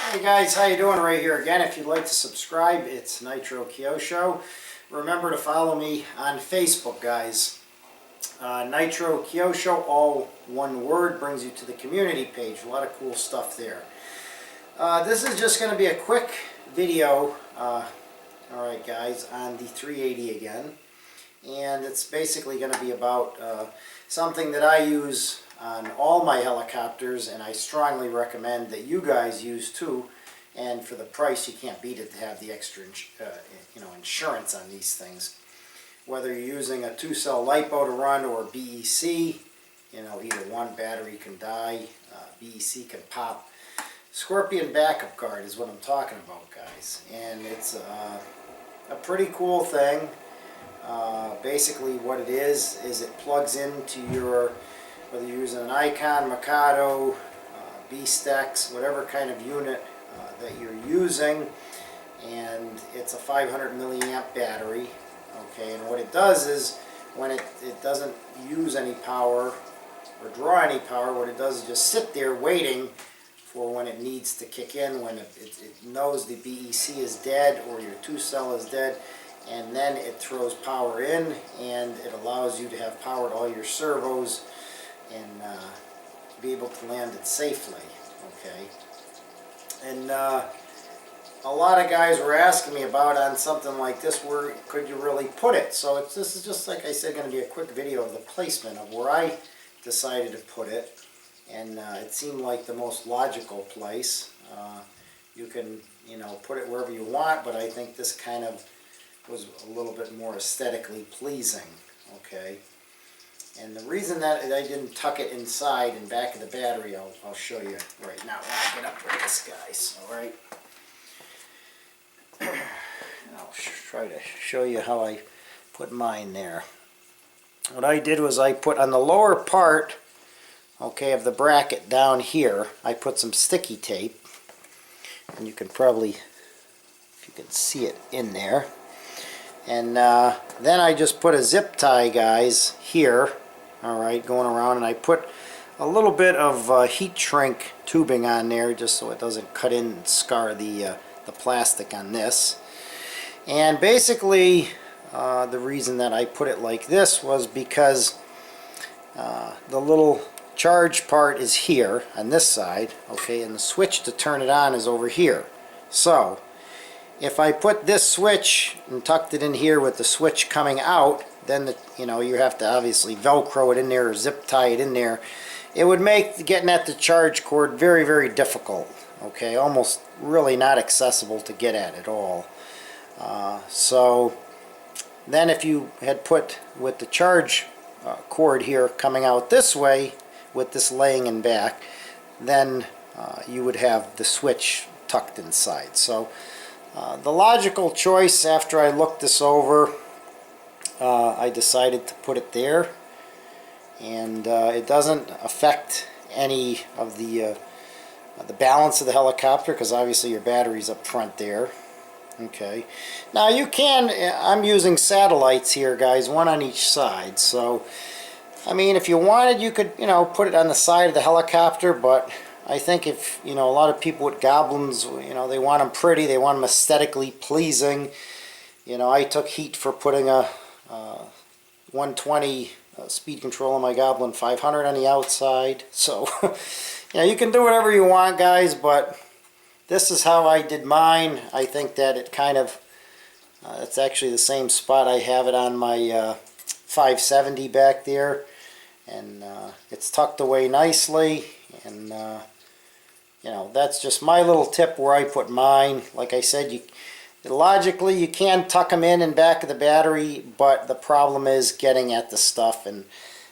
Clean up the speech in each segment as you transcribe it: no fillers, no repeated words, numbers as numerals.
Hey guys, how you doing? Right here again. If you'd like to subscribe, it's Nitro Kyosho. Remember to follow me on Facebook, guys. Nitro Kyosho, all one word, brings you to the community page. A lot of cool stuff there. This is just going to be a quick video, alright guys, on the 380 again. And it's basically going to be about something that I use on all my helicopters, and I strongly recommend that you guys use too. And for the price, you can't beat it to have the extra insurance on these things. Whether you're using a 2-cell LiPo to run or BEC, either one, battery can die, BEC can pop. Scorpion backup card is what I'm talking about, guys, and it's a pretty cool thing. Basically what it is it plugs into your, whether you're using an Icon, Mikado, B-Stex, whatever kind of unit that you're using, and it's a 500 milliamp battery. Okay, and what it does is when it doesn't use any power or draw any power, what it does is just sit there waiting for when it needs to kick in, when it knows the BEC is dead or your 2-cell is dead, and then it throws power in, and it allows you to have power to all your servos and be able to land it safely. Okay, and a lot of guys were asking me about on something like this, where could you really put it? So this is just, like I said, going to be a quick video of the placement of where I decided to put it, and it seemed like the most logical place. You can put it wherever you want, but I think this kind of was a little bit more aesthetically pleasing. Okay, and the reason that I didn't tuck it inside and back of the battery, I'll show you right now when I get up with this, guys. All right, I'll try to show you how I put mine there. What I did was I put on the lower part, okay, of the bracket down here, I put some sticky tape, and you can probably, if you can see it in there. And then I just put a zip tie, guys, here, alright, going around, and I put a little bit of heat shrink tubing on there just so it doesn't cut in and scar the plastic on this. And basically the reason that I put it like this was because the little charge part is here on this side, okay, and the switch to turn it on is over here. So if I put this switch and tucked it in here with the switch coming out, then you have to obviously Velcro it in there or zip tie it in there. It would make getting at the charge cord very, very difficult. Okay, almost really not accessible to get at all. So then if you had put with the charge cord here coming out this way with this laying in back, then you would have the switch tucked inside. So the logical choice, after I looked this over, I decided to put it there, and it doesn't affect any of the balance of the helicopter, because obviously your battery's up front there. Okay, now you can, I'm using satellites here, guys, one on each side, so I mean, if you wanted, you could put it on the side of the helicopter, but I think if, a lot of people with Goblins, they want them pretty, they want them aesthetically pleasing. I took heat for putting a 120 speed control on my Goblin 500 on the outside. So, you can do whatever you want, guys, but this is how I did mine. I think that it kind of, it's actually the same spot I have it on my 570 back there. And it's tucked away nicely, and that's just my little tip where I put mine. Like I said, logically you can tuck them in back of the battery, but the problem is getting at the stuff, and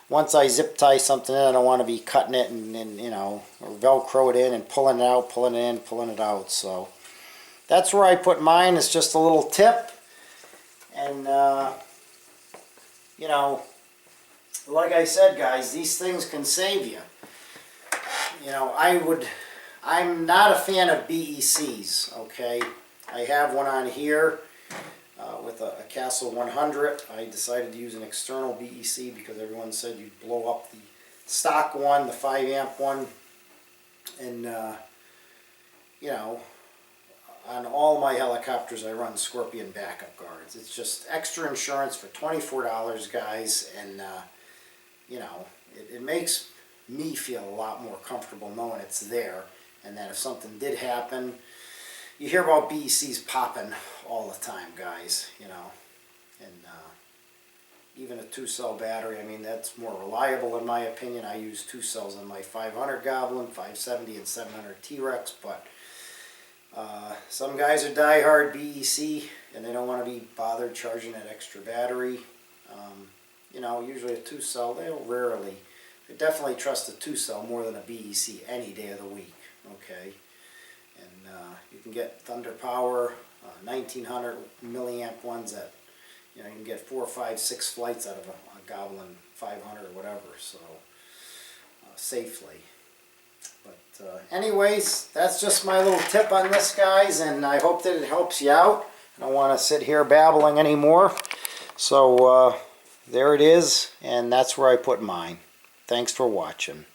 once I zip tie something in, I don't want to be cutting it and or Velcro it in and pulling it out, pulling it in, pulling it out. So that's where I put mine. It's just a little tip, and like I said, guys, these things can save you. I'm not a fan of BECs, okay? I have one on here with a Castle 100. I decided to use an external BEC because everyone said you'd blow up the stock one, the 5 amp one, and you know, on all my helicopters I run Scorpion backup guards. It's just extra insurance for $24, guys, and you know, it makes me feel a lot more comfortable knowing it's there, and that if something did happen, you hear about BECs popping all the time, guys, you know, and even a 2-cell battery, I mean, that's more reliable in my opinion. I use 2 cells on my 500 Goblin, 570 and 700 T-Rex, but some guys are diehard BEC and they don't want to be bothered charging that extra battery. You know, usually a 2-cell, they definitely trust a 2-cell more than a BEC any day of the week, okay? And you can get Thunder Power, 1900 milliamp ones that, you know, you can get 4, 5, 6 flights out of a Goblin 500 or whatever, so safely. But anyways, that's just my little tip on this, guys, and I hope that it helps you out. I don't want to sit here babbling anymore. So there it is, and that's where I put mine. Thanks for watching.